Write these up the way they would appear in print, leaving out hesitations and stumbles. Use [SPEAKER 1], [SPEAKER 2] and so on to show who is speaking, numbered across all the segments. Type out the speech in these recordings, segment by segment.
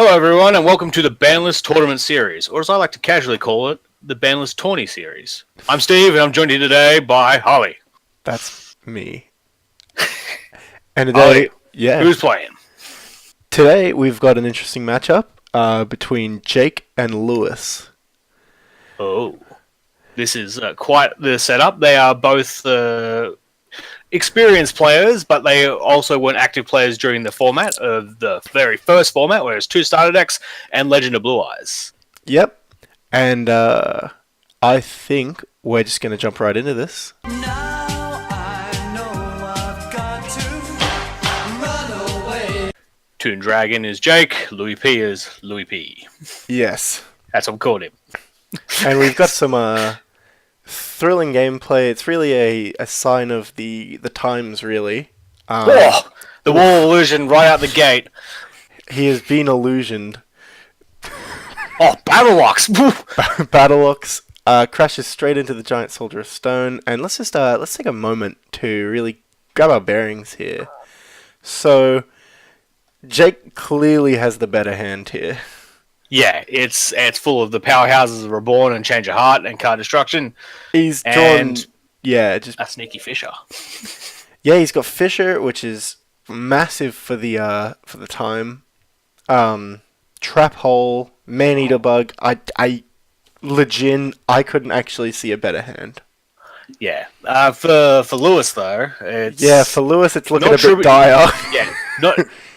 [SPEAKER 1] Hello, everyone, and welcome to the Banlist Tournament Series, or as I like to casually call it, the Banlist Tourney Series. I'm Steve, and I'm joined here today by Holly.
[SPEAKER 2] That's me. And
[SPEAKER 1] Holly,
[SPEAKER 2] today,
[SPEAKER 1] who's playing?
[SPEAKER 2] today we've got an interesting matchup between Jake and Lewis.
[SPEAKER 1] Oh, this is quite the setup. They are both experienced players, but they also weren't active players during the format of the very first format, where it's two starter decks and Legend of Blue Eyes.
[SPEAKER 2] Yep. And I think we're just going to jump right into this.
[SPEAKER 1] Toon Dragon is Jake, Louis P is Louis P.
[SPEAKER 2] Yes.
[SPEAKER 1] That's what we called him.
[SPEAKER 2] And we've got some thrilling gameplay. It's really a sign of the times, really.
[SPEAKER 1] The wall illusion right out the gate.
[SPEAKER 2] He has been illusioned.
[SPEAKER 1] Oh, Battlelocks!
[SPEAKER 2] Battlelocks crashes straight into the giant soldier of stone, and let's take a moment to really grab our bearings here. So, Jake clearly has the better hand here.
[SPEAKER 1] Yeah, it's full of the powerhouses of Reborn and Change of Heart and Card Destruction.
[SPEAKER 2] He's drawn, just
[SPEAKER 1] a sneaky Fisher.
[SPEAKER 2] Yeah, he's got Fisher, which is massive for the time. Trap Hole, Man-Eater Bug. I couldn't actually see a better hand.
[SPEAKER 1] Yeah. For Lewis though,
[SPEAKER 2] for Lewis it's looking a bit
[SPEAKER 1] true,
[SPEAKER 2] dire.
[SPEAKER 1] Yeah.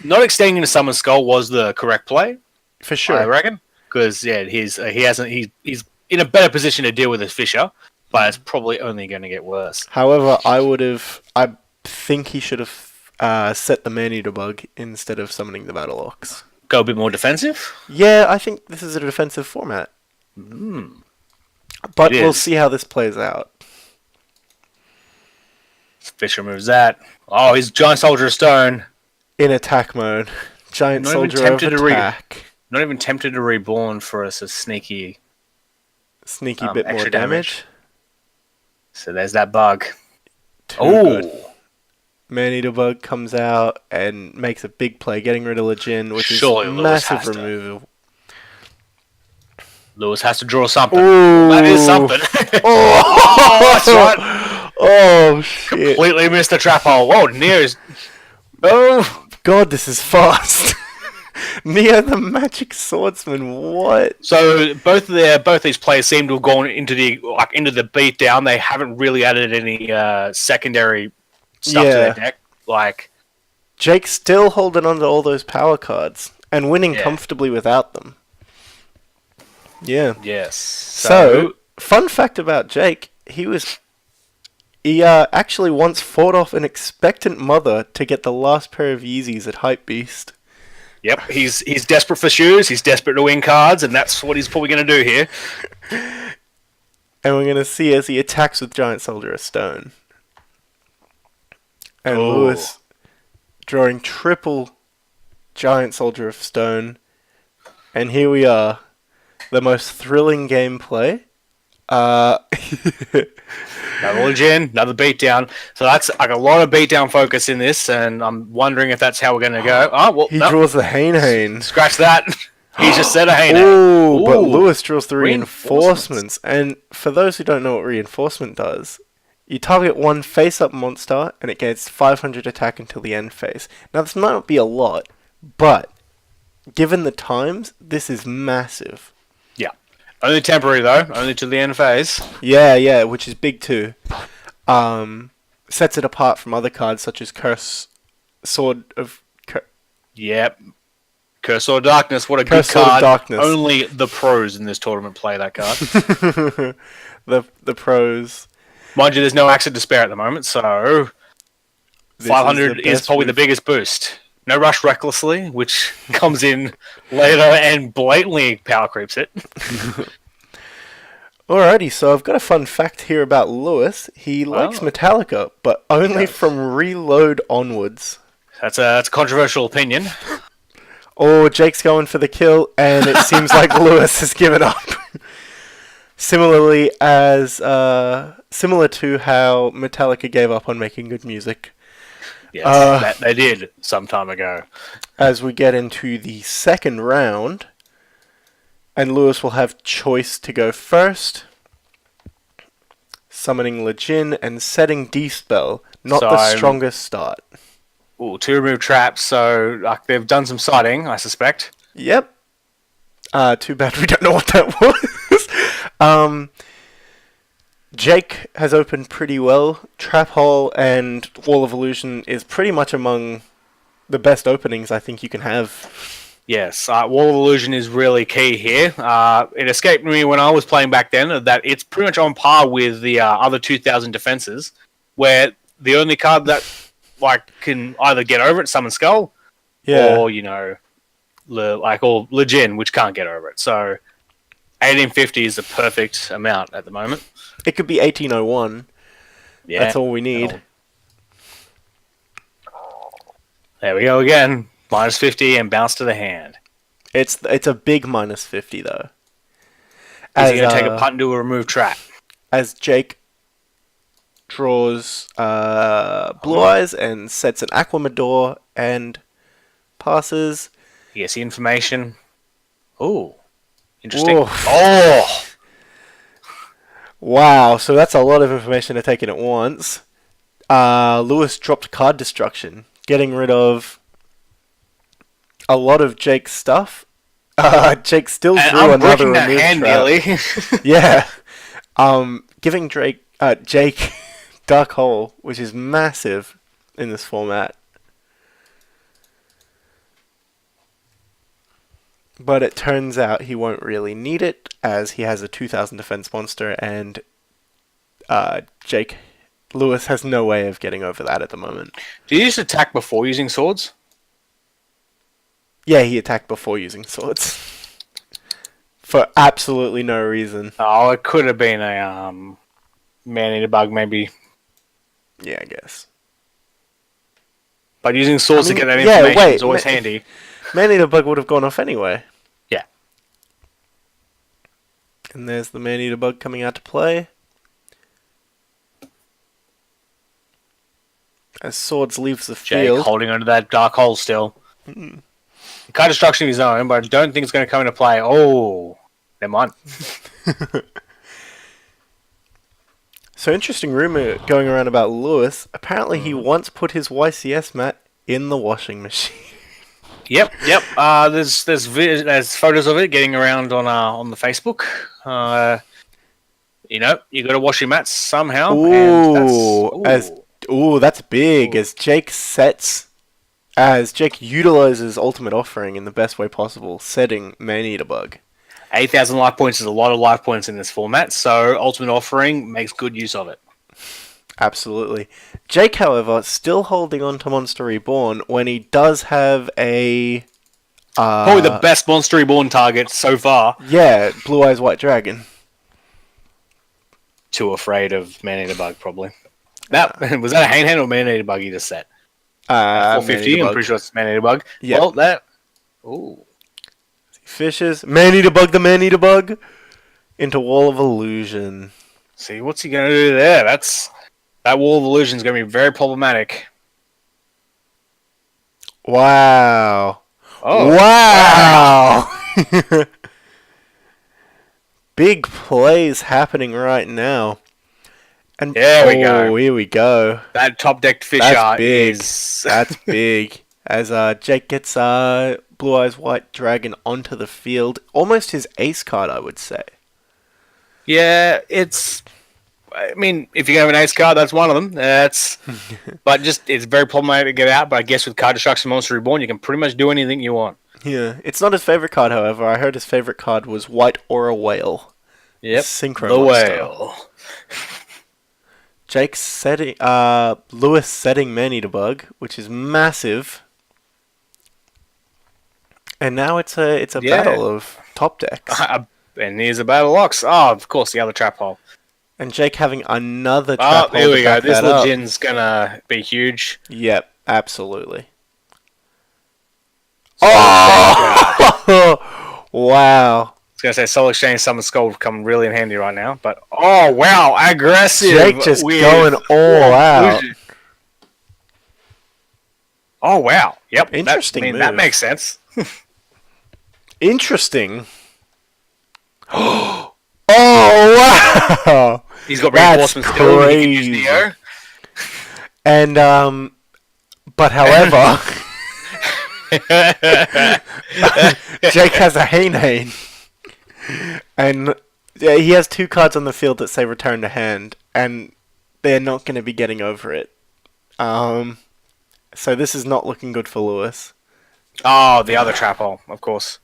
[SPEAKER 1] Not extending the Summon Skull was the correct play.
[SPEAKER 2] For sure,
[SPEAKER 1] I reckon, because he's in a better position to deal with his Fisher, but it's probably only going to get worse.
[SPEAKER 2] However, I think he should have set the Man-Eater Bug instead of summoning the Battlelocks.
[SPEAKER 1] Go a bit more defensive?
[SPEAKER 2] Yeah, I think this is a defensive format. But we'll see how this plays out.
[SPEAKER 1] Fisher moves that. Oh, he's Giant Soldier of Stone.
[SPEAKER 2] In attack mode. Giant Soldier of Attack.
[SPEAKER 1] Not even tempted to Reborn for us a sneaky
[SPEAKER 2] bit more damage.
[SPEAKER 1] So there's that bug.
[SPEAKER 2] Good. Man-Eater Bug comes out and makes a big play, getting rid of Legend, which is massive removal.
[SPEAKER 1] Lewis has to draw something.
[SPEAKER 2] Ooh.
[SPEAKER 1] That is something. That's right.
[SPEAKER 2] Oh, shit.
[SPEAKER 1] Completely missed the trap hole. Whoa, Neo's...
[SPEAKER 2] Oh, God, this is fast. Neo the Magic Swordsman, what?
[SPEAKER 1] So both these players seem to have gone into the beatdown. They haven't really added any secondary stuff to their deck.
[SPEAKER 2] Jake's still holding on to all those power cards and winning comfortably without them. Yeah.
[SPEAKER 1] Yes.
[SPEAKER 2] So fun fact about Jake, he actually once fought off an expectant mother to get the last pair of Yeezys at Hypebeast.
[SPEAKER 1] Yep, he's desperate for shoes, he's desperate to win cards, and that's what he's probably going to do here.
[SPEAKER 2] And we're going to see as he attacks with Giant Soldier of Stone. And Lewis drawing triple Giant Soldier of Stone. And here we are. The most thrilling gameplay.
[SPEAKER 1] Another Legend, another beatdown. So that's like a lot of beatdown focus in this, and I'm wondering if that's how we're going to go. Oh, well,
[SPEAKER 2] he draws the Hane.
[SPEAKER 1] Scratch that. He just said a Hane.
[SPEAKER 2] Ooh, but Lewis draws the reinforcements. And for those who don't know what reinforcement does, you target one face-up monster, and it gets 500 attack until the end phase. Now, this might not be a lot, but given the times, this is massive.
[SPEAKER 1] Yeah. Only temporary, though. Only to the end phase.
[SPEAKER 2] Yeah, which is big, too. Sets it apart from other cards, such as Sword of...
[SPEAKER 1] Yep. Curse or Darkness, what a
[SPEAKER 2] Curse
[SPEAKER 1] good card.
[SPEAKER 2] Darkness.
[SPEAKER 1] Only the pros in this tournament play that card.
[SPEAKER 2] the pros.
[SPEAKER 1] Mind you, there's no Axe of Despair at the moment, so 500 is probably the biggest boost. No Rush Recklessly, which comes in later and blatantly power creeps it.
[SPEAKER 2] Alrighty, so I've got a fun fact here about Lewis. He likes Metallica, but only from Reload onwards.
[SPEAKER 1] That's a controversial opinion.
[SPEAKER 2] Jake's going for the kill, and it seems like Lewis has given up. Similar to how Metallica gave up on making good music.
[SPEAKER 1] Yes, that they did some time ago.
[SPEAKER 2] As we get into the second round, and Lewis will have choice to go first. Summoning Legion and setting D-Spell. Not the strongest start.
[SPEAKER 1] Ooh, 2 remove traps, so they've done some siding, I suspect.
[SPEAKER 2] Yep. Too bad we don't know what that was. Jake has opened pretty well. Trap Hole and Wall of Illusion is pretty much among the best openings I think you can have.
[SPEAKER 1] Yes, Wall of Illusion is really key here. It escaped me when I was playing back then that it's pretty much on par with the other 2000 defenses, where the only card that can either get over it, Summon Skull, or or Legion, which can't get over it. So 1850 is the perfect amount at the moment.
[SPEAKER 2] It could be 1801. Yeah, that's all we need.
[SPEAKER 1] There we go again. Minus 50 and bounce to the hand.
[SPEAKER 2] It's a big minus 50 though.
[SPEAKER 1] Is he going to take a punt and do a remove trap?
[SPEAKER 2] As Jake draws Blue Eyes and sets an Aquamador and passes.
[SPEAKER 1] He gets the information. Ooh. Interesting.
[SPEAKER 2] Ooh.
[SPEAKER 1] Oh!
[SPEAKER 2] Wow, so that's a lot of information to take in at once. Lewis dropped card destruction, getting rid of a lot of Jake's stuff. Jake still drew another remove hand trap. Yeah. Giving Jake Dark Hole, which is massive in this format. But it turns out he won't really need it, as he has a 2000 defense monster, and Jake Lewis has no way of getting over that at the moment.
[SPEAKER 1] Do you just attack before using swords?
[SPEAKER 2] Yeah, he attacked before using swords. For absolutely no reason.
[SPEAKER 1] Oh, it could have been a man-eater bug, maybe.
[SPEAKER 2] Yeah, I guess.
[SPEAKER 1] But using swords to get that information is always handy.
[SPEAKER 2] Man-eater bug would have gone off anyway.
[SPEAKER 1] Yeah.
[SPEAKER 2] And there's the man-eater bug coming out to play. As Swords leaves the field.
[SPEAKER 1] Jake holding onto that Dark Hole still.
[SPEAKER 2] Mm.
[SPEAKER 1] Card destruction of his own, but I don't think it's going to come into play. Oh, never mind.
[SPEAKER 2] So interesting rumor going around about Lewis. Apparently he once put his YCS mat in the washing machine.
[SPEAKER 1] Yep. There's photos of it getting around on the Facebook. You got to wash your mats somehow.
[SPEAKER 2] That's big. As Jake utilizes Ultimate Offering in the best way possible, setting Man-Eater Bug.
[SPEAKER 1] 8,000 life points is a lot of life points in this format, so Ultimate Offering makes good use of it.
[SPEAKER 2] Absolutely. Jake, however, still holding on to Monster Reborn when he does have a...
[SPEAKER 1] probably the best Monster Reborn target so far.
[SPEAKER 2] Yeah, Blue Eyes White Dragon.
[SPEAKER 1] Too afraid of Man-Eater Bug, probably. Was that a hand or Man-Eater Bug you just set? 450, I'm pretty sure it's Man-Eater Bug.
[SPEAKER 2] Yep.
[SPEAKER 1] Well, that... Ooh.
[SPEAKER 2] Fishes. Man-Eater Bug, the Man-Eater Bug. Into Wall of Illusion.
[SPEAKER 1] See, what's he going to do there? That Wall of Illusion is going to be very problematic.
[SPEAKER 2] Wow.
[SPEAKER 1] Oh.
[SPEAKER 2] Wow. Big plays happening right now. And
[SPEAKER 1] there we go.
[SPEAKER 2] Here we go.
[SPEAKER 1] That top decked fish art
[SPEAKER 2] is... That's big. As Jake gets Blue Eyes White Dragon onto the field. Almost his ace card, I would say.
[SPEAKER 1] Yeah, it's... I mean, if you have an ace card, that's one of them. But it's very problematic to get out, but I guess with Card Destruction Monster Reborn, you can pretty much do anything you want.
[SPEAKER 2] Yeah, it's not his favorite card, however. I heard his favorite card was White Aura Whale.
[SPEAKER 1] Yep,
[SPEAKER 2] Synchro
[SPEAKER 1] the
[SPEAKER 2] monster.
[SPEAKER 1] whale.
[SPEAKER 2] Jake's setting, Lewis setting Man-Eater Bug, which is massive. And now it's a battle of top decks.
[SPEAKER 1] And here's a battle of locks. Oh, of course, the other trap hole.
[SPEAKER 2] And Jake having another trap hole.
[SPEAKER 1] Here we go. This Legion's gonna be huge.
[SPEAKER 2] Yep, absolutely.
[SPEAKER 1] So
[SPEAKER 2] oh! Wow.
[SPEAKER 1] I was gonna say Soul Exchange Summon Skull would come really in handy right now, but oh wow, aggressive!
[SPEAKER 2] Jake just going all out.
[SPEAKER 1] Oh, wow. Yep.
[SPEAKER 2] Interesting
[SPEAKER 1] That
[SPEAKER 2] move.
[SPEAKER 1] makes sense.
[SPEAKER 2] Interesting. Oh, wow!
[SPEAKER 1] He's got
[SPEAKER 2] That's
[SPEAKER 1] reinforcements still. He can use
[SPEAKER 2] crazy.
[SPEAKER 1] Neo.
[SPEAKER 2] And, but however, Jake has a Hane. And yeah, he has 2 cards on the field that say return to hand, and they're not going to be getting over it. So this is not looking good for Lewis.
[SPEAKER 1] Oh, the other trap hole, of course.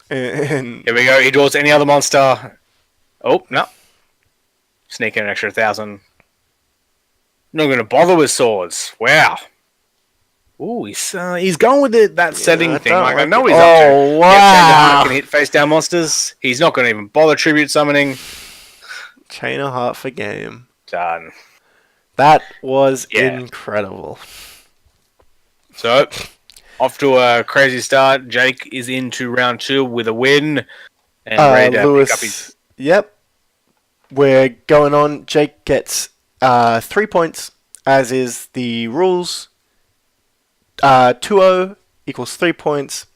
[SPEAKER 2] And
[SPEAKER 1] Here we go. He draws any other monster. Oh, no. Sneak in an extra 1,000. Not going to bother with swords. Wow. Ooh, he's going with that setting thing. I know he's up to.
[SPEAKER 2] Oh, wow.
[SPEAKER 1] Chain of Heart can hit face down monsters. He's not going to even bother tribute summoning.
[SPEAKER 2] Chain of Heart for game.
[SPEAKER 1] Done.
[SPEAKER 2] That was incredible.
[SPEAKER 1] So, off to a crazy start. Jake is into round 2 with a win. And ready to
[SPEAKER 2] Lewis,
[SPEAKER 1] pick up his...
[SPEAKER 2] Yep. We're going on. Jake gets 3 points, as is the rules. 2-0 equals 3 points.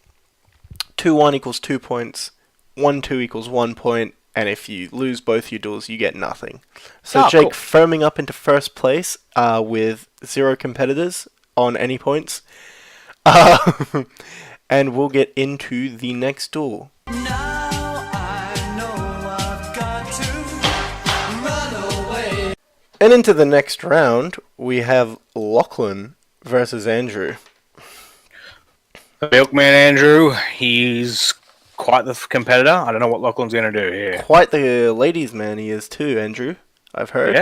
[SPEAKER 2] 2-1 equals 2 points. 1-2 equals 1 point. And if you lose both your duels, you get nothing. So Jake firming up into first place with 0 competitors on any points. And we'll get into the next duel. And into the next round, we have Lachlan versus Andrew.
[SPEAKER 1] Milkman Andrew, he's quite the competitor. I don't know what Lachlan's going to do here.
[SPEAKER 2] Quite the ladies' man he is too, Andrew. I've heard.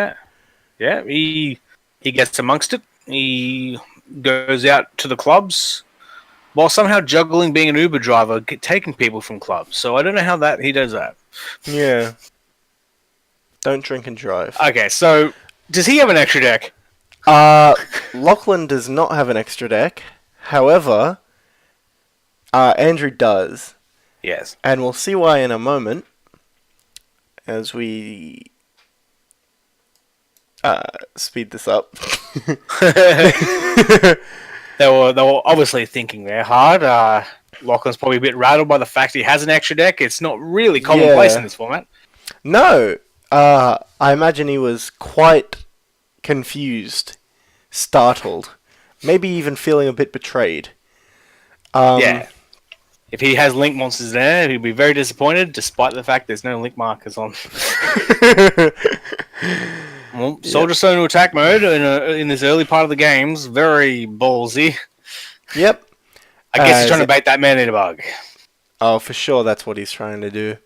[SPEAKER 1] Yeah. He gets amongst it. He goes out to the clubs while somehow juggling being an Uber driver, taking people from clubs. So I don't know how he does that.
[SPEAKER 2] Yeah. Don't drink and drive.
[SPEAKER 1] Okay, so does he have an extra deck?
[SPEAKER 2] Lachlan does not have an extra deck. However, Andrew does.
[SPEAKER 1] Yes.
[SPEAKER 2] And we'll see why in a moment as we speed this up.
[SPEAKER 1] They were obviously thinking there hard. Lachlan's probably a bit rattled by the fact he has an extra deck. It's not really commonplace in this format.
[SPEAKER 2] No. I imagine he was quite confused, startled, maybe even feeling a bit betrayed.
[SPEAKER 1] Yeah. If he has link monsters there, he'd be very disappointed, despite the fact there's no link markers on. Well, Soldier Stone to attack mode in this early part of the game's very ballsy.
[SPEAKER 2] Yep.
[SPEAKER 1] I guess he's trying to bait that man-eater bug.
[SPEAKER 2] Oh, for sure that's what he's trying to do.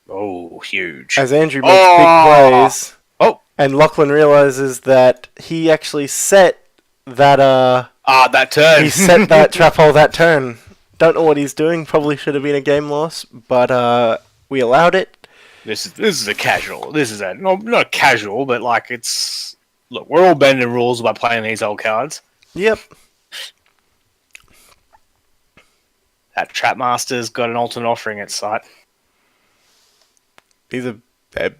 [SPEAKER 1] Oh, huge.
[SPEAKER 2] As Andrew makes big plays.
[SPEAKER 1] Oh.
[SPEAKER 2] And Lachlan realizes that he actually set that
[SPEAKER 1] that turn.
[SPEAKER 2] He set that trap hole that turn. Don't know what he's doing. Probably should have been a game loss, but we allowed it.
[SPEAKER 1] This is a casual. This is not casual, but like it's look. We're all bending rules by playing these old cards.
[SPEAKER 2] Yep.
[SPEAKER 1] That Trapmaster's got an alternate offering at sight.
[SPEAKER 2] These are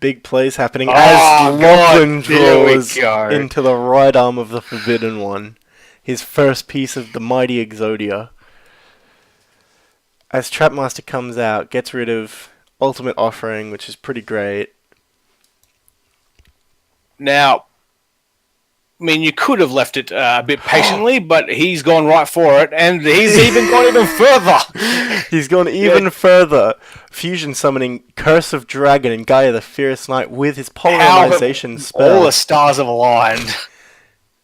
[SPEAKER 2] big plays happening as Lachlan draws into the right arm of the Forbidden One. His first piece of the mighty Exodia. As Trapmaster comes out, gets rid of Ultimate Offering, which is pretty great.
[SPEAKER 1] Now, I mean, you could have left it a bit patiently, but he's gone right for it, and he's even gone even further.
[SPEAKER 2] He's gone even further. Fusion summoning Curse of Dragon and Gaia the Fierce Knight with his Polarization spell.
[SPEAKER 1] All the stars have aligned.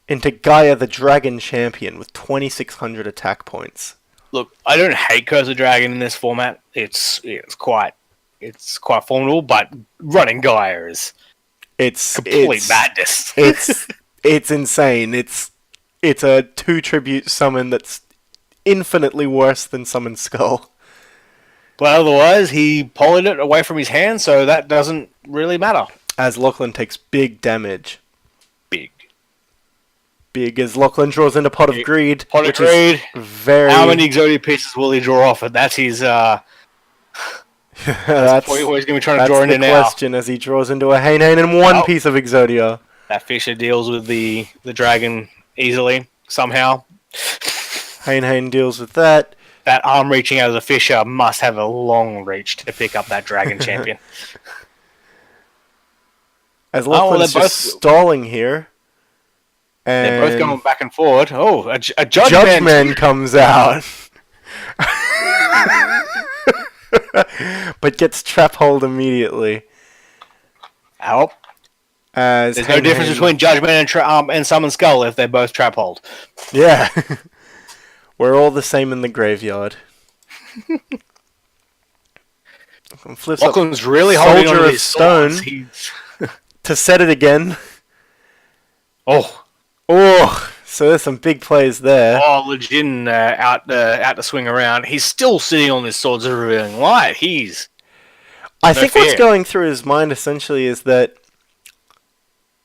[SPEAKER 2] Into Gaia the Dragon Champion with 2,600 attack points.
[SPEAKER 1] Look, I don't hate Curse of Dragon in this format. It's quite formidable, but running Gaia is complete madness.
[SPEAKER 2] It's insane. It's a 2 tribute summon that's infinitely worse than Summon Skull.
[SPEAKER 1] But otherwise, he polyed it away from his hand, so that doesn't really matter.
[SPEAKER 2] As Lachlan takes big damage.
[SPEAKER 1] Big
[SPEAKER 2] as Lachlan draws into Pot of Greed.
[SPEAKER 1] Pot of Greed.
[SPEAKER 2] How
[SPEAKER 1] many Exodia pieces will he draw off? And that's his. That's what he's going to be trying to draw into now.
[SPEAKER 2] That's the question as he draws into a Hane and one piece of Exodia.
[SPEAKER 1] That Fisher deals with the dragon easily, somehow.
[SPEAKER 2] Hain deals with that.
[SPEAKER 1] That arm reaching out of the fisher must have a long reach to pick up that dragon champion.
[SPEAKER 2] As Lachlan's just stalling here. And
[SPEAKER 1] they're both going back and forward. Oh, a judge
[SPEAKER 2] man comes out. But gets trap hold immediately.
[SPEAKER 1] Help.
[SPEAKER 2] There's
[SPEAKER 1] no difference between Judgment and Summon Skull if they're both trap hold.
[SPEAKER 2] Yeah. We're all the same in the graveyard.
[SPEAKER 1] Lachlan's really holding on to his
[SPEAKER 2] stone to set it again.
[SPEAKER 1] Oh,
[SPEAKER 2] so there's some big plays there.
[SPEAKER 1] Oh, Legion out to swing around. He's still sitting on this Swords of Revealing Light.
[SPEAKER 2] I think what's going through his mind essentially is that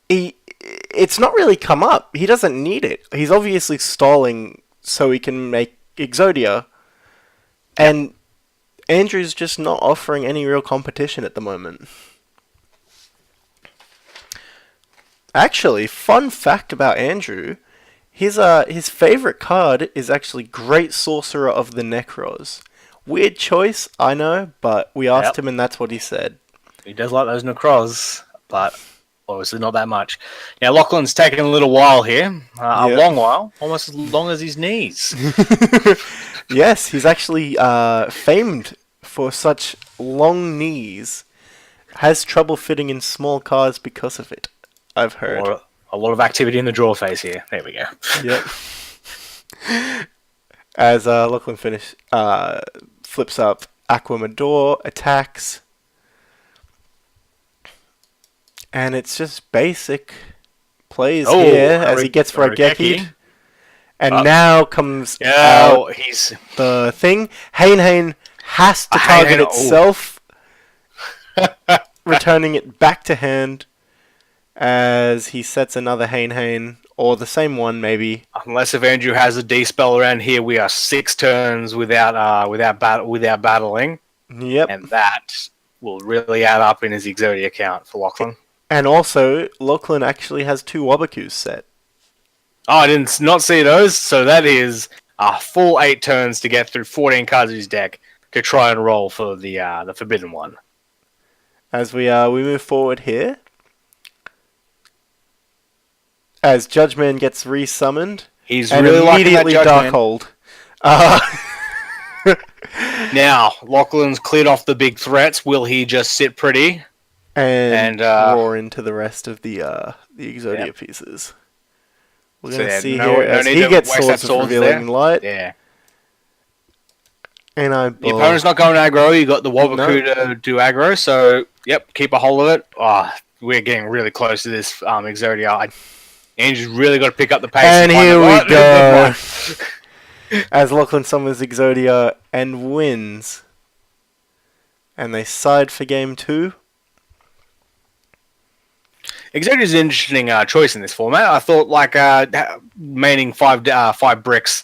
[SPEAKER 2] it's not really come up. He doesn't need it. He's obviously stalling so he can make Exodia. And Andrew's just not offering any real competition at the moment. Actually, fun fact about Andrew, his favorite card is actually Great Sorcerer of the Necros. Weird choice, I know, but we asked him and that's what he said.
[SPEAKER 1] He does like those Necros, but obviously not that much. Now, Lachlan's taking a little while here. A long while. Almost as long as his knees.
[SPEAKER 2] Yes, he's actually famed for such long knees. Has trouble fitting in small cards because of it, I've heard.
[SPEAKER 1] A lot of activity in the draw phase here. There we go.
[SPEAKER 2] Yep. As Lachlan flips up Aquamador, attacks. And it's just basic plays here as he gets for a Gekkied. And now comes the thing. Hain has to target itself, returning it back to hand as he sets another Hain, or the same one maybe.
[SPEAKER 1] Unless if Andrew has a D-spell around here, we are 6 turns without battling.
[SPEAKER 2] Yep.
[SPEAKER 1] And that will really add up in his Exodia account for Lachlan.
[SPEAKER 2] And also, Lachlan actually has 2 Wabakus set.
[SPEAKER 1] Oh, I did not see those. So that is a full 8 turns to get through 14 cards of his deck to try and roll for the Forbidden one.
[SPEAKER 2] As we move forward here, as Judgman gets resummoned,
[SPEAKER 1] he's
[SPEAKER 2] and
[SPEAKER 1] really
[SPEAKER 2] immediately Darkhold.
[SPEAKER 1] Now, Lachlan's cleared off the big threats. Will he just sit pretty?
[SPEAKER 2] And roar into the rest of the Exodia pieces. We're going to see here as he gets Swords of Revealing Light.
[SPEAKER 1] Yeah.
[SPEAKER 2] And
[SPEAKER 1] the opponent's not going aggro. You got the Wabaku to do aggro. So, keep a hold of it. We're getting really close to this Exodia. Andrew's really got to pick up the pace.
[SPEAKER 2] And here we go. As Lachlan summons Exodia and wins. And they side for game 2.
[SPEAKER 1] Exodia is an interesting choice in this format. I thought maining 5 bricks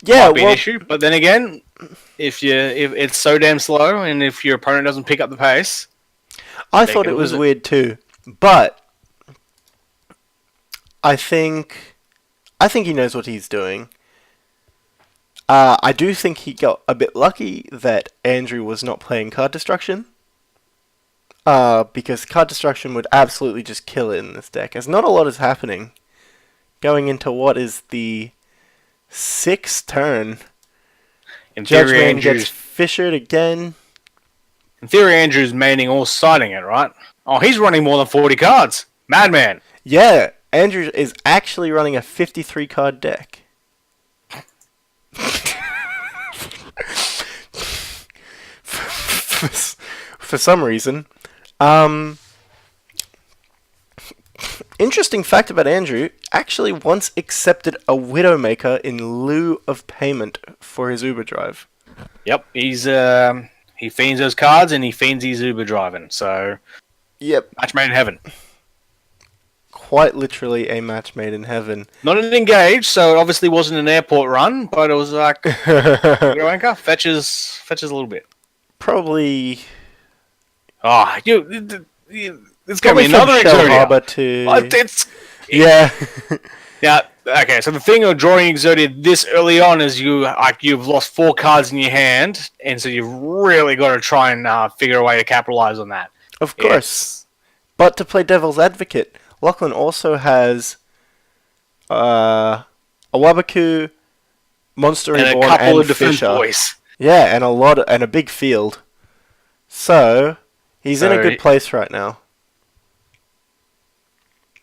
[SPEAKER 1] might be an issue, but then again, if it's so damn slow and if your opponent doesn't pick up the pace,
[SPEAKER 2] I thought it was weird too. But I think he knows what he's doing. I do think he got a bit lucky that Andrew was not playing card destruction. Because card destruction would absolutely just kill it in this deck, as not a lot is happening. Going into what is the 6th turn.
[SPEAKER 1] In theory,
[SPEAKER 2] Judgman gets fissured again.
[SPEAKER 1] In theory, Andrew's maining or siding it, right? Oh, he's running more than 40 cards. Madman.
[SPEAKER 2] Yeah, Andrew is actually running a 53 card deck. For some reason. Interesting fact about Andrew, actually once accepted a Widowmaker in lieu of payment for his Uber drive.
[SPEAKER 1] Yep, he fiends those cards and he fiends his Uber driving, so match made in heaven.
[SPEAKER 2] Quite literally a match made in heaven.
[SPEAKER 1] Not an engage, so it obviously wasn't an airport run, but it was like anchor fetches a little bit.
[SPEAKER 2] Probably.
[SPEAKER 1] Oh, it's going to be another Exodia.
[SPEAKER 2] Yeah.
[SPEAKER 1] Now, okay, so the thing of drawing Exodia this early on is you've lost 4 cards in your hand, and so you've really got to try and figure a way to capitalize on that.
[SPEAKER 2] Of course. But to play devil's advocate, Lachlan also has a Wabaku, Monster
[SPEAKER 1] And a
[SPEAKER 2] Reborn,
[SPEAKER 1] couple
[SPEAKER 2] and
[SPEAKER 1] of defense
[SPEAKER 2] Fisher.
[SPEAKER 1] boys.
[SPEAKER 2] Yeah, and a big field. So he's in a good place right now.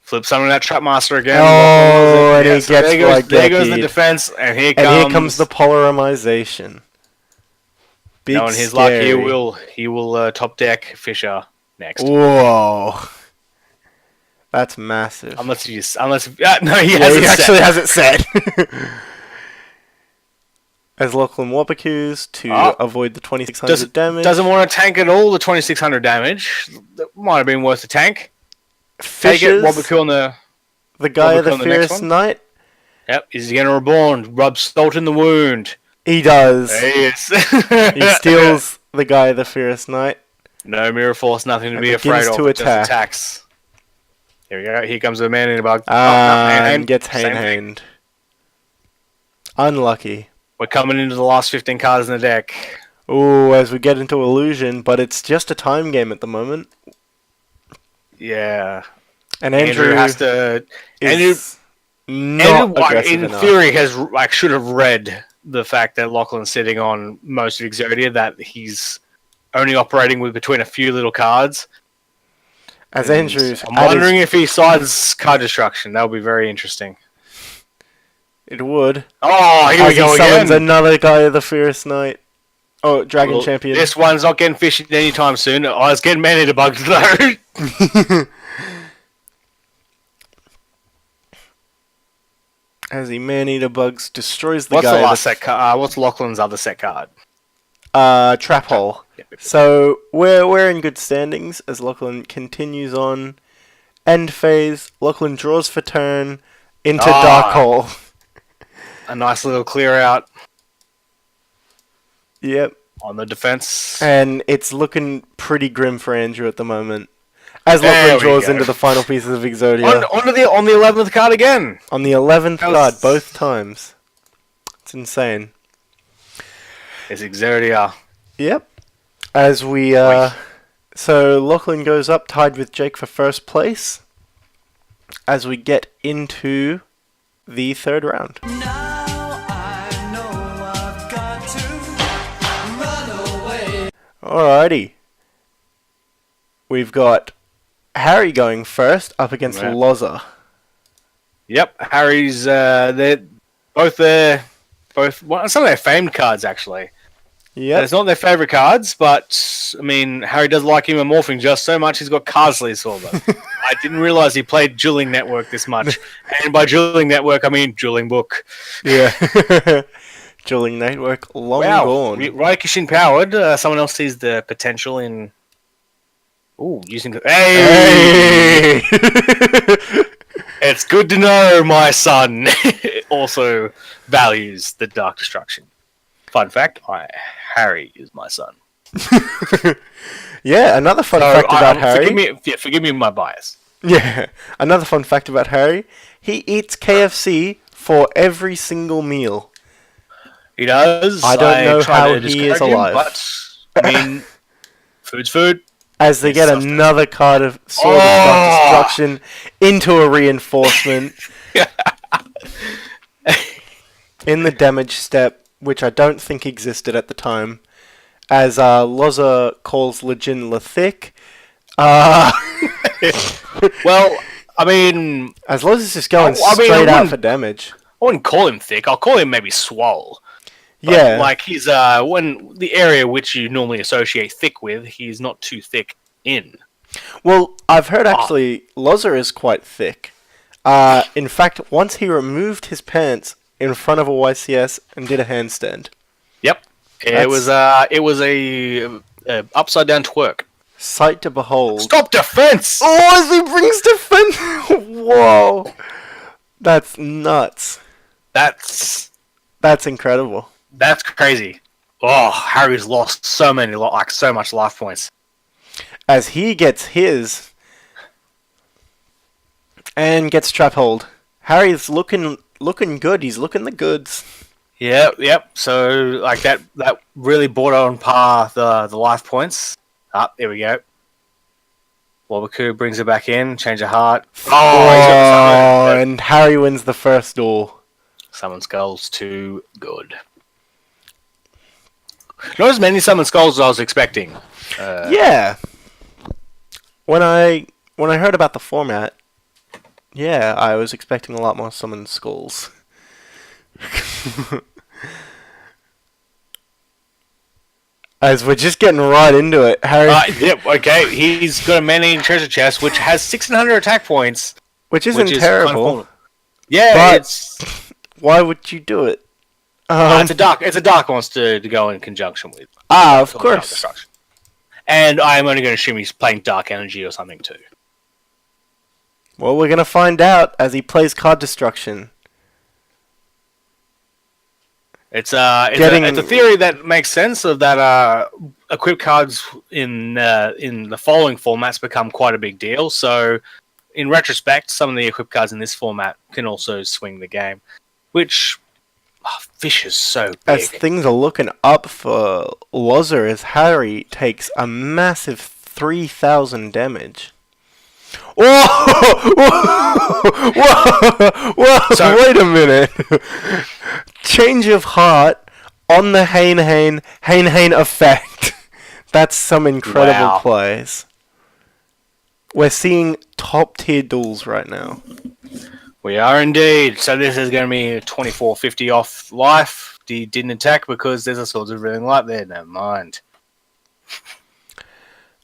[SPEAKER 1] Flip summon that Trapmaster again.
[SPEAKER 2] Oh, and he gets
[SPEAKER 1] there goes the defense, and here comes
[SPEAKER 2] the polarization. Big
[SPEAKER 1] knowing his luck, he will top deck Fisher next.
[SPEAKER 2] Whoa, that's massive.
[SPEAKER 1] No, he
[SPEAKER 2] he
[SPEAKER 1] hasn't
[SPEAKER 2] has it set. As Lachlan Wabakus to avoid the 2600 damage.
[SPEAKER 1] Doesn't want to tank at all the 2600 damage. That might have been worth the tank.
[SPEAKER 2] Fishers,
[SPEAKER 1] Wabaku on
[SPEAKER 2] the guy
[SPEAKER 1] Wabaku
[SPEAKER 2] of the
[SPEAKER 1] on
[SPEAKER 2] Fierce Knight.
[SPEAKER 1] Yep, is he going to reborn? Rub salt in the wound.
[SPEAKER 2] He does.
[SPEAKER 1] There he is.
[SPEAKER 2] He steals the guy of the Fierce Knight.
[SPEAKER 1] No Mirror Force, nothing to be afraid of. Just attacks. Here we go. Here comes the man in a bug.
[SPEAKER 2] And gets hand. Unlucky.
[SPEAKER 1] We're coming into the last 15 cards in the deck.
[SPEAKER 2] Ooh, as we get into Illusion, but it's just a time game at the moment.
[SPEAKER 1] Yeah.
[SPEAKER 2] And Andrew
[SPEAKER 1] has to...
[SPEAKER 2] Andrew
[SPEAKER 1] in theory, should have read the fact that Lachlan's sitting on most of Exodia, that he's only operating with between a few little cards.
[SPEAKER 2] As Andrew's...
[SPEAKER 1] I'm wondering if he sides card destruction. That would be very interesting.
[SPEAKER 2] It would.
[SPEAKER 1] Oh, here we go
[SPEAKER 2] again. Summons
[SPEAKER 1] another
[SPEAKER 2] another guy of the Fierce Knight. Oh, Dragon Champion.
[SPEAKER 1] This one's not getting fished anytime soon. I was getting man-eater bugs though.
[SPEAKER 2] As he man-eater bugs destroys the
[SPEAKER 1] What's
[SPEAKER 2] guy.
[SPEAKER 1] The last set card? What's Lachlan's other set card?
[SPEAKER 2] Trap Hole. So we're in good standings as Lachlan continues on. End phase. Lachlan draws for turn into Dark Hole.
[SPEAKER 1] A nice little clear out.
[SPEAKER 2] Yep.
[SPEAKER 1] On the defense.
[SPEAKER 2] And it's looking pretty grim for Andrew at the moment. As Lachlan draws into the final pieces of Exodia.
[SPEAKER 1] On the 11th card again.
[SPEAKER 2] On the 11th card, both times. It's insane.
[SPEAKER 1] It's Exodia.
[SPEAKER 2] Yep. As we... So Lachlan goes up, tied with Jake for first place. As we get into the third round. Alrighty. We've got Harry going first, up against Loza.
[SPEAKER 1] Yep, Harry's they're both some of their famed cards actually.
[SPEAKER 2] Yeah,
[SPEAKER 1] it's not their favorite cards, but I mean Harry does like him morphing just so much. He's got cards sleeves for them. I didn't realize he played Dueling Network this much, and by Dueling Network I mean Dueling Book.
[SPEAKER 2] Yeah. Dueling Network, long gone.
[SPEAKER 1] Raikishin powered. Someone else sees the potential in. Ooh, using the. Hey! It's good to know my son also values the Dark Destruction. Fun fact: Harry is my son.
[SPEAKER 2] Yeah, another fun fact about Harry.
[SPEAKER 1] Forgive me my bias.
[SPEAKER 2] Yeah, another fun fact about Harry: he eats KFC for every single meal.
[SPEAKER 1] He does.
[SPEAKER 2] I don't know how he is alive.
[SPEAKER 1] But, I mean, food's food.
[SPEAKER 2] As they get another card of Sword of Dark Destruction into a reinforcement. In the damage step, which I don't think existed at the time. As Loza calls Legin Lethic.
[SPEAKER 1] Well, I mean...
[SPEAKER 2] As Loza's just going straight out for damage.
[SPEAKER 1] I wouldn't call him thick. I'll call him maybe swole. But
[SPEAKER 2] yeah.
[SPEAKER 1] Like, he's, when the area which you normally associate thick with, he's not too thick in.
[SPEAKER 2] Well, I've heard actually, Loza is quite thick. In fact, once he removed his pants in front of a YCS and did a handstand.
[SPEAKER 1] Yep. It was a upside down twerk.
[SPEAKER 2] Sight to behold.
[SPEAKER 1] Stop defense!
[SPEAKER 2] Oh, as he brings defense! Whoa. That's nuts.
[SPEAKER 1] That's
[SPEAKER 2] incredible.
[SPEAKER 1] That's crazy. Oh, Harry's lost so much life points.
[SPEAKER 2] As he gets his, And gets trap hold. Harry's looking good. He's looking the goods.
[SPEAKER 1] Yep. So like that really brought on par the life points. There we go. Wabaku brings it back in. Change of heart. Oh, he's got the summon.
[SPEAKER 2] And Harry wins the first duel.
[SPEAKER 1] Summon skulls too good. Not as many summon skulls as I was expecting.
[SPEAKER 2] Yeah. When I heard about the format, yeah, I was expecting a lot more summon skulls. As we're just getting right into it, Harry.
[SPEAKER 1] Yep. Okay. He's got a man-eating treasure chest, which has 600 attack points,
[SPEAKER 2] which isn't terrible.
[SPEAKER 1] Kind of yeah,
[SPEAKER 2] but why would you do it?
[SPEAKER 1] It's a dark monster to go in conjunction with.
[SPEAKER 2] Of course.
[SPEAKER 1] And I'm only going to assume he's playing dark energy or something too.
[SPEAKER 2] Well, we're going to find out as he plays card destruction.
[SPEAKER 1] It's a theory that makes sense of that equip cards in the following formats become quite a big deal. So, in retrospect, some of the equip cards in this format can also swing the game, which Fish is so big.
[SPEAKER 2] As things are looking up for Loza, as Harry takes a massive 3,000 damage. Whoa! Whoa! So, wait a minute. Change of heart on the Hain effect. That's some incredible plays. We're seeing top tier duels right now.
[SPEAKER 1] We are indeed. So this is going to be 2450 off life. He didn't attack because there's a Swords of Revealing Light there. Never mind.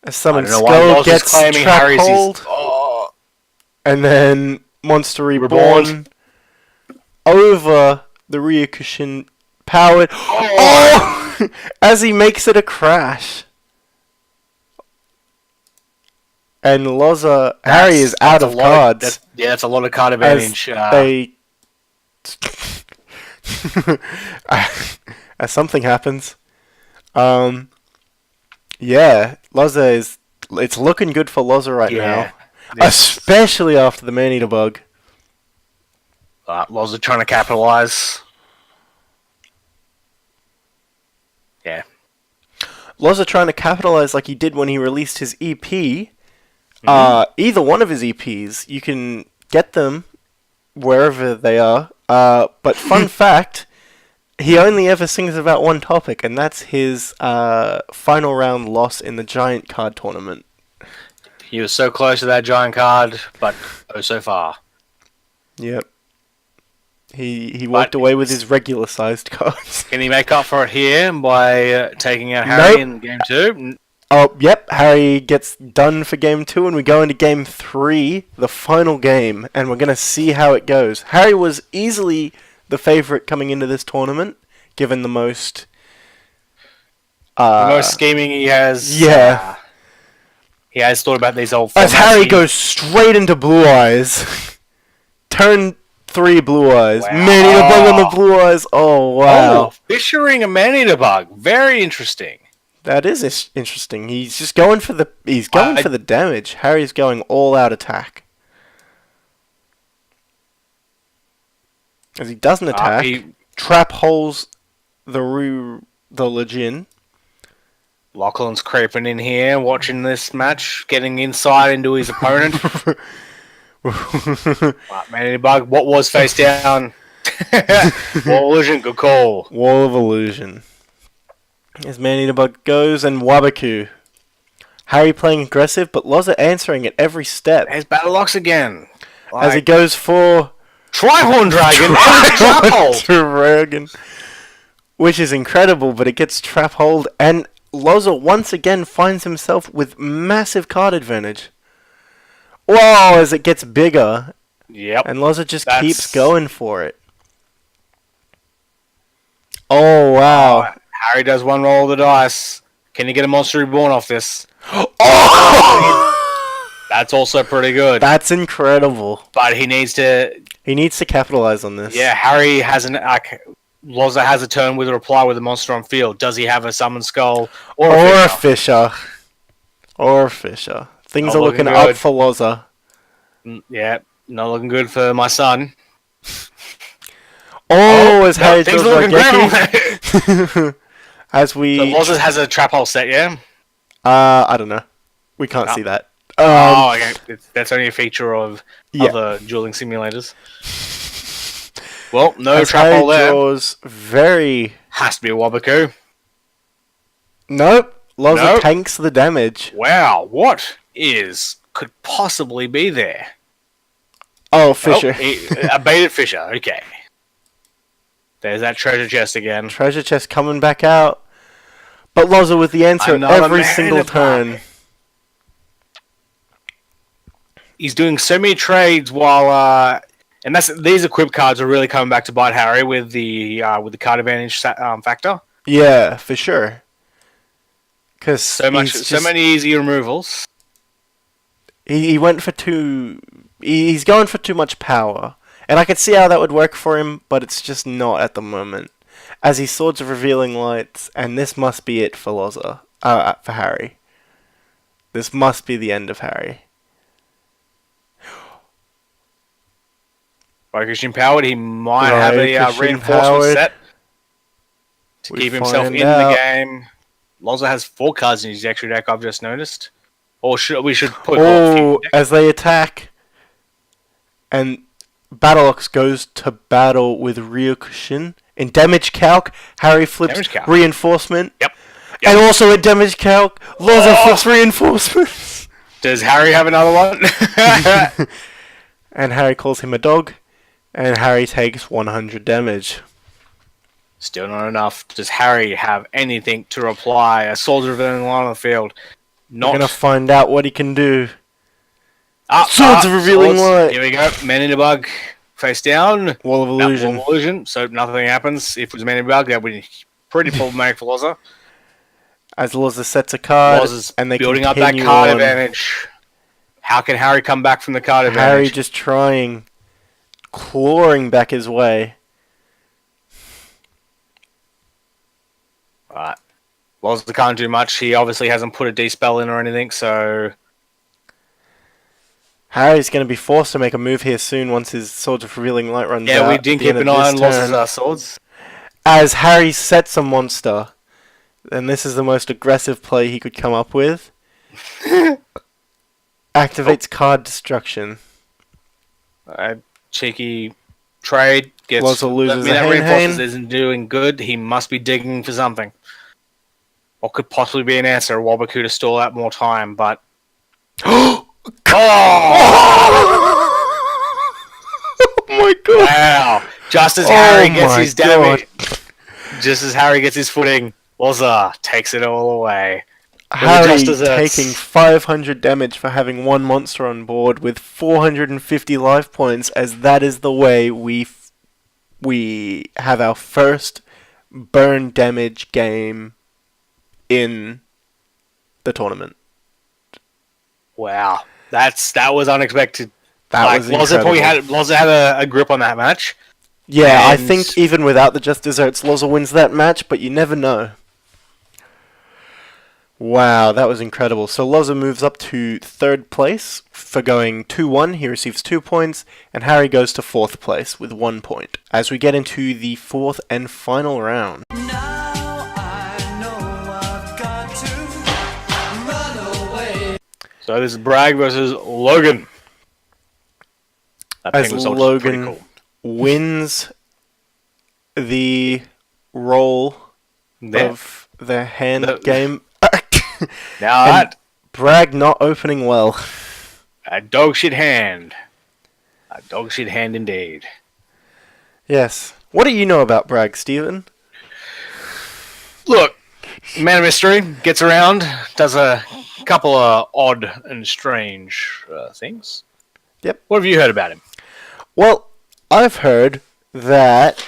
[SPEAKER 2] A summon skull gets trap hold. And then Monster Reborn over the Ryokushin powered. Oh! As he makes it a crash. And Loza, Harry is out of cards.
[SPEAKER 1] That's a lot of card advantage.
[SPEAKER 2] As something happens. Yeah, Loza is... It's looking good for Loza right now. Especially after the Man-Eater bug.
[SPEAKER 1] Loza trying to capitalize. Yeah.
[SPEAKER 2] Loza trying to capitalize like he did when he released his EP. Either one of his EPs, you can get them wherever they are. But fun fact, he only ever sings about one topic, and that's his final round loss in the Giant Card tournament.
[SPEAKER 1] He was so close to that Giant Card, but oh so far.
[SPEAKER 2] Yep. He walked away with his regular sized cards.
[SPEAKER 1] Can he make up for it here by taking out Harry in game 2?
[SPEAKER 2] Oh, yep, Harry gets done for game 2, and we go into game 3, the final game, and we're going to see how it goes. Harry was easily the favourite coming into this tournament, given the most...
[SPEAKER 1] the most scheming he has.
[SPEAKER 2] Yeah.
[SPEAKER 1] He has thought about these old...
[SPEAKER 2] As Harry goes straight into Blue Eyes. Turn 3 Blue Eyes. Wow. Man-Eater bug on the Blue Eyes. Oh, wow.
[SPEAKER 1] Fissuring a Man-Eater bug. Very interesting.
[SPEAKER 2] That is interesting. He's just going for the for the damage. Harry's going all out attack. As he doesn't attack, trap holes the Legion.
[SPEAKER 1] Lachlan's creeping in here, watching this match, getting inside into his opponent. Man-Eater bug. What was face down? Wall of Illusion. Good call.
[SPEAKER 2] Wall of Illusion. As Man-Eater bug goes, and Wabaku. Harry playing aggressive, but Loza answering at every step.
[SPEAKER 1] There's Battle Locks again.
[SPEAKER 2] As he goes for...
[SPEAKER 1] Trihorn Dragon!
[SPEAKER 2] Dragon! Which is incredible, but it gets trap hold, and Loza once again finds himself with massive card advantage. Whoa, as it gets bigger.
[SPEAKER 1] Yep.
[SPEAKER 2] And Loza just keeps going for it. Oh, wow.
[SPEAKER 1] Harry does one roll of the dice. Can he get a Monster Reborn off this?
[SPEAKER 2] Oh!
[SPEAKER 1] That's also pretty good.
[SPEAKER 2] That's incredible.
[SPEAKER 1] But he needs to...
[SPEAKER 2] He needs to capitalize on this.
[SPEAKER 1] Yeah, Harry has an... Loza has a turn with a reply with a monster on field. Does he have a Summon Skull? Or a
[SPEAKER 2] Fisher? Or a Fisher. Things are looking up for Loza.
[SPEAKER 1] Yeah. Not looking good for my son.
[SPEAKER 2] As Harry
[SPEAKER 1] things
[SPEAKER 2] draws
[SPEAKER 1] are looking
[SPEAKER 2] Raigeki. As we...
[SPEAKER 1] So Loz's has a trap hole set, yeah?
[SPEAKER 2] I don't know. We can't see that.
[SPEAKER 1] Okay. That's only a feature of other dueling simulators. Well, no
[SPEAKER 2] as
[SPEAKER 1] trap
[SPEAKER 2] Harry
[SPEAKER 1] hole there.
[SPEAKER 2] draws very...
[SPEAKER 1] Has to be a Wabaku.
[SPEAKER 2] Nope. Loza tanks the damage.
[SPEAKER 1] Wow, what could possibly be there?
[SPEAKER 2] Oh, Fisher.
[SPEAKER 1] A baited Fisher, okay. There's that treasure chest again.
[SPEAKER 2] Treasure chest coming back out. But Loza with the answer every single turn.
[SPEAKER 1] He's doing so many trades while... and these equip cards are really coming back to bite Harry with the card advantage factor.
[SPEAKER 2] Yeah, for sure. Because
[SPEAKER 1] so many easy removals.
[SPEAKER 2] He went for too... He's going for too much power. And I could see how that would work for him, but it's just not at the moment. As he Swords of Revealing Lights, and this must be it for Loza. For Harry. This must be the end of Harry.
[SPEAKER 1] Focus empowered, he might have a reinforcement set to keep himself in the game. Loza has 4 cards in his extra deck, I've just noticed. Or we should put...
[SPEAKER 2] as they attack. And Battleox goes to battle with Ryokushin. In damage calc, Harry flips reinforcement.
[SPEAKER 1] Yep.
[SPEAKER 2] And also in damage calc, Loza flips reinforcements.
[SPEAKER 1] Does Harry have another one?
[SPEAKER 2] And Harry calls him a dog. And Harry takes 100 damage.
[SPEAKER 1] Still not enough. Does Harry have anything to reply? A soldier of Revealing Light on the field. Not.
[SPEAKER 2] We're going to find out what he can do.
[SPEAKER 1] Swords of Revealing Light. Here we go. Man in a Bug. Face down.
[SPEAKER 2] Wall of Illusion.
[SPEAKER 1] Wall of Illusion. So nothing happens. If it was Man in a Bug, that would be pretty problematic for Loza.
[SPEAKER 2] As Loza sets a card.
[SPEAKER 1] Loza's building up that card advantage. How can Harry come back from the card advantage?
[SPEAKER 2] Harry just trying... clawing back his way.
[SPEAKER 1] Alright. Loza can't do much. He obviously hasn't put a D-spell in or anything, so...
[SPEAKER 2] Harry's going to be forced to make a move here soon once his Swords of Revealing Light runs out.
[SPEAKER 1] Yeah, we didn't keep an eye on Loza's swords.
[SPEAKER 2] As Harry sets a monster, and this is the most aggressive play he could come up with. Activates card destruction.
[SPEAKER 1] Cheeky trade.
[SPEAKER 2] Loza loses
[SPEAKER 1] that reinforcements isn't doing good. He must be digging for something. What could possibly be an answer? Wabaku to stall out more time, but...
[SPEAKER 2] Oh my god!
[SPEAKER 1] Wow! Just as Harry gets his damage, just as Harry gets his footing, Loza takes it all away.
[SPEAKER 2] Harry taking 500 damage for having one monster on board with 450 life points, as that is the way we have our first burn damage game in the tournament.
[SPEAKER 1] Wow, that was unexpected.
[SPEAKER 2] That was incredible.
[SPEAKER 1] Loza had a grip on that match.
[SPEAKER 2] Yeah, I think even without the Just Desserts, Loza wins that match, but you never know. Wow, that was incredible. So Loza moves up to 3rd place for going 2-1. He receives 2 points, and Harry goes to 4th place with 1 point. As we get into the 4th and final round.
[SPEAKER 1] So this is Bragg versus Logan.
[SPEAKER 2] As Logan wins the role of the hand game.
[SPEAKER 1] Now
[SPEAKER 2] Bragg not opening well.
[SPEAKER 1] A dog shit hand. A dog shit hand indeed.
[SPEAKER 2] Yes. What do you know about Bragg, Stephen?
[SPEAKER 1] Look, man of mystery, gets around, does a couple of odd and strange things.
[SPEAKER 2] Yep.
[SPEAKER 1] What have you heard about him?
[SPEAKER 2] Well, I've heard that...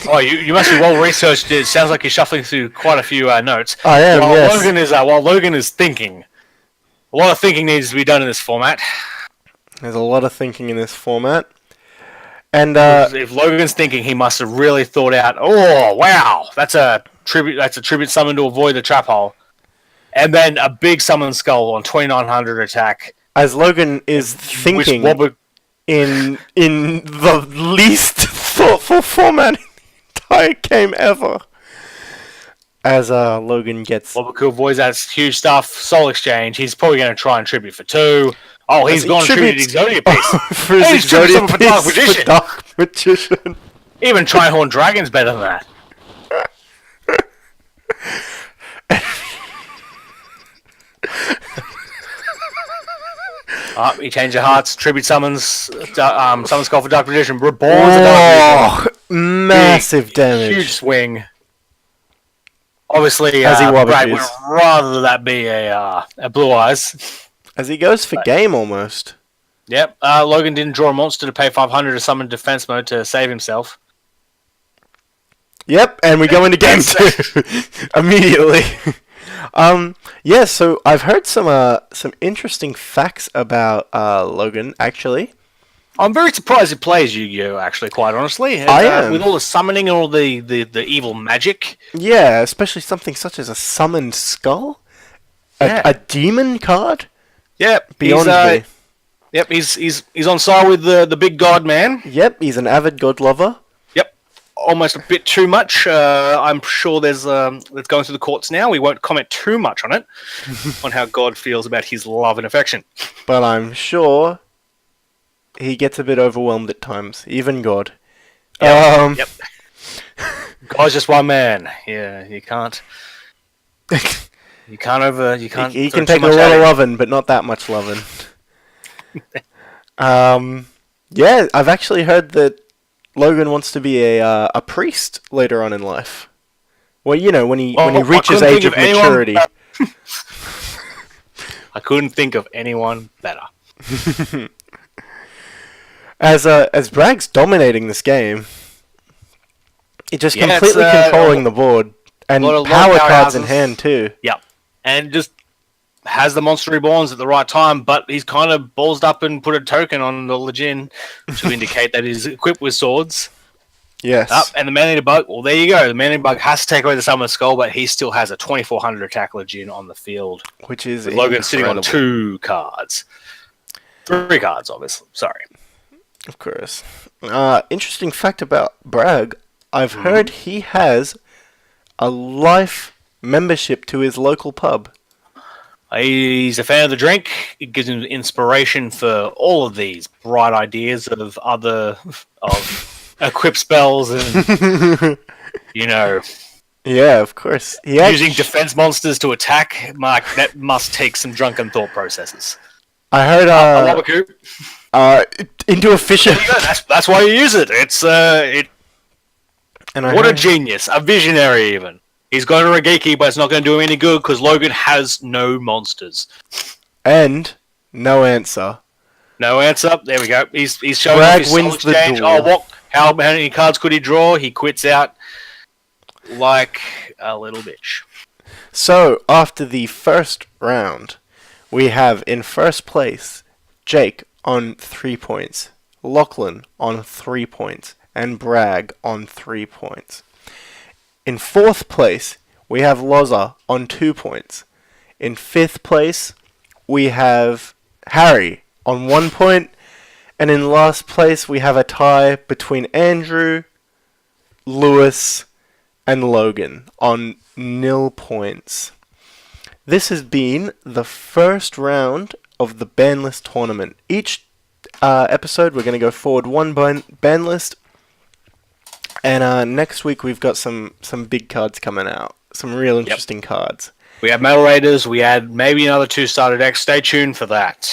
[SPEAKER 1] Oh, you must be well researched. It sounds like you're shuffling through quite a few notes.
[SPEAKER 2] I am, yes.
[SPEAKER 1] While Logan is thinking, a lot of thinking needs to be done in this format.
[SPEAKER 2] There's a lot of thinking in this format. And
[SPEAKER 1] if Logan's thinking, he must have really thought out, oh, wow, that's a tribute summon to avoid the trap hole. And then a big summon skull on 2900 attack.
[SPEAKER 2] as Logan is thinking in the least thoughtful format in the entire game ever. As Logan gets...
[SPEAKER 1] Wobbucool avoids that huge stuff. Soul Exchange. He's probably going to try and tribute for 2. Oh, he's gone and tributed Exodia piece.
[SPEAKER 2] For his Exodia
[SPEAKER 1] for
[SPEAKER 2] piece
[SPEAKER 1] Dark Magician.
[SPEAKER 2] for Dark Magician.
[SPEAKER 1] Even Trihorn Dragon's better than that. He changed the hearts. Tribute summons. Summons call for Dark Magician. Reborns the Dark Magician.
[SPEAKER 2] Massive damage.
[SPEAKER 1] Huge swing. Obviously,
[SPEAKER 2] As he
[SPEAKER 1] Brad would rather that be a Blue Eyes.
[SPEAKER 2] As he goes for game almost.
[SPEAKER 1] Yep. Logan didn't draw a monster to pay 500 to summon defense mode to save himself.
[SPEAKER 2] Yep, and we go into game 2 immediately. Yeah, so I've heard some interesting facts about Logan, actually.
[SPEAKER 1] I'm very surprised he plays Yu-Gi-Oh! Actually, quite honestly.
[SPEAKER 2] I am.
[SPEAKER 1] With all the summoning and all the evil magic.
[SPEAKER 2] Yeah, especially something such as a summoned skull, a demon card.
[SPEAKER 1] Yep,
[SPEAKER 2] beyond me.
[SPEAKER 1] Yep, he's on side with the big god man.
[SPEAKER 2] Yep, he's an avid god lover.
[SPEAKER 1] Yep, almost a bit too much. I'm sure that's going through the courts now. We won't comment too much on it, on how God feels about his love and affection.
[SPEAKER 2] But I'm sure he gets a bit overwhelmed at times, even God.
[SPEAKER 1] Yep. God's just one man. Yeah, you can't. You can't
[SPEAKER 2] He can take a lot of loving, but not that much loving. Yeah, I've actually heard that Logan wants to be a priest later on in life. Well, you know, when he reaches age of maturity.
[SPEAKER 1] I couldn't think of anyone better.
[SPEAKER 2] As Bragg's dominating this game, he's just completely controlling the board and power cards in hand too.
[SPEAKER 1] Yep, and just has the Monster Reborns at the right time, but he's kind of ballsed up and put a token on the Legion to indicate that he's equipped with swords.
[SPEAKER 2] Yes.
[SPEAKER 1] And the Man-Eater Bug, well, there you go. The Man-Eater Bug has to take away the Summoner Skull, but he still has a 2400 attack Legion on the field.
[SPEAKER 2] Which is
[SPEAKER 1] with Logan sitting on 2 cards. 3 cards, obviously. Sorry.
[SPEAKER 2] Of course. Interesting fact about Bragg. I've heard he has a life membership to his local pub.
[SPEAKER 1] He's a fan of the drink. It gives him inspiration for all of these bright ideas of equip spells and
[SPEAKER 2] Yeah, of course.
[SPEAKER 1] Using defense monsters to attack. Mark, that must take some drunken thought processes.
[SPEAKER 2] I heard into a fisher.
[SPEAKER 1] That's why you use it. It's a genius, a visionary even. He's going to Regeki, but it's not going to do him any good because Logan has no monsters.
[SPEAKER 2] And no answer.
[SPEAKER 1] No answer. There we go. He's showing
[SPEAKER 2] Bragg
[SPEAKER 1] his
[SPEAKER 2] wins the duel.
[SPEAKER 1] Oh, how many cards could he draw? He quits out like a little bitch.
[SPEAKER 2] So, after the first round, we have in first place Jake on 3 points, Lachlan on 3 points, and Bragg on 3 points. In fourth place, we have Loza on 2 points. In fifth place, we have Harry on 1 point. And in last place, we have a tie between Andrew, Lewis, and Logan on 0 points. This has been the first round of the Banlist tournament. Each episode, we're going to go forward one Banlist. And next week we've got some big cards coming out. Some real interesting cards.
[SPEAKER 1] We have Metal Raiders. We had maybe another 2-starter deck. Stay tuned for that.